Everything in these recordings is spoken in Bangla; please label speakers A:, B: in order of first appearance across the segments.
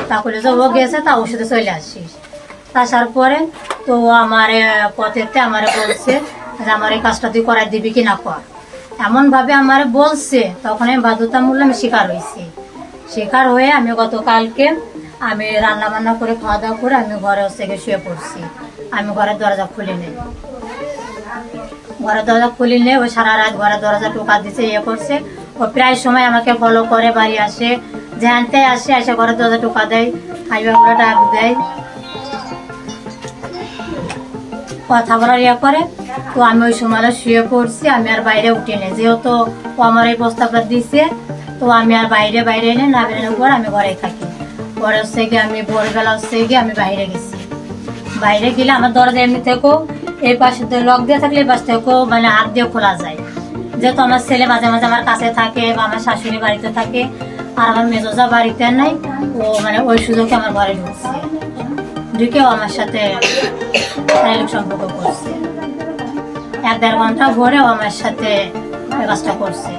A: তা করলে যে ও গেছে তা ওর সাথে চলে আসিস। আসার পরে তো ও আমার পথেতে আমার বলছে যে আমার এই কাজটা তুই করাই দিবি কি না কর, এমনভাবে আমার বলছে। তখন আমি বাধ্যতামূলক আমি শিকার হয়েছি। শিকার হয়ে আমি গতকালকে আমি রান্না বান্না করে খাওয়া দাওয়া করে আমি ঘরে থেকে শুয়ে পড়ছি। আমি ঘরের দরজা খুলি নেই, ঘরের দরজা খুলি নেই। ওই সারা রাত ঘরের দরজা টোকা দিছে, ইয়ে করছে। ও প্রায় সময় আমাকে ফলো করে, বাড়ি আসে, জ্যানতে আসে, এসে ঘরের দরজা টোকা দেয়, হাইওয়াগুলো ডাক দেয়, কথা বলার ইয়ে করে। তো আমি ওই সময় শুয়ে পড়ছি, আমি আর বাইরে উঠি নেই, যেহেতু ও আমার এই প্রস্তাবটা দিছে। তো আমি আর বাইরে এনে না বেরোনোর পর আমি ঘরে থাকি। পরে হচ্ছে গিয়ে আমি ভোরবেলা হচ্ছে গিয়ে আমি বাইরে গেছি। বাইরে গেলে আমার দরজা এমনি থেকেও এই পাশে লক দিয়ে থাকলে এই পাশ থেকেও মানে হাত দিয়ে খোলা যায়, যেহেতু আমার ছেলে মাঝে মাঝে আমার কাছে থাকে বা আমার শাশুড়ি বাড়িতে থাকে, আর আমার মেজোজা বাড়িতে নাই। ও মানে ওই সুযোগে আমার ঘরে ঢুকছে, ঢুকেও আমার সাথে শারীরিক সম্পর্ক করছে। 1-1.5 ঘন্টা ভরেও আমার সাথে কাজটা করছে।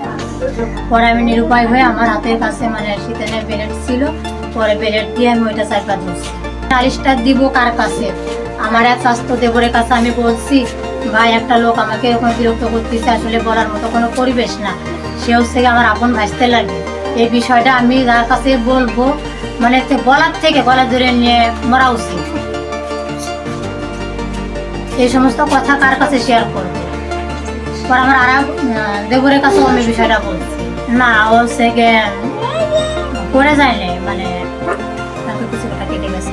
A: পরে আমি নিরুপায় হয়ে আমার হাতের কাছে মানে শীতের ব্লেড ছিল, পরে ব্লেড দিয়ে আমি ওইটা চাইপা ধরছি। নালিশটা দিব কার কাছে? আমার এক স্বাস্থ্য দেবরের কাছে আমি বলছি, ভাই একটা লোক আমাকে এরকম বিরক্ত করতেছে, আসলে বলার মতো কোনো পরিবেশ না। সে হচ্ছে আমার আপন ভাসতে লাগে। এই বিষয়টা আমি যার কাছে বলবো মানে বলার থেকে গলা ধরে নিয়ে মরা উচিত। এই সমস্ত কথা কার কাছে শেয়ার করবো? পর আমার আর দেবরের কাছেও আমি বিষয়টা বলছি, না ও হচ্ছে করে যায়নি, মানে কিছু কথা কেটে গেছে।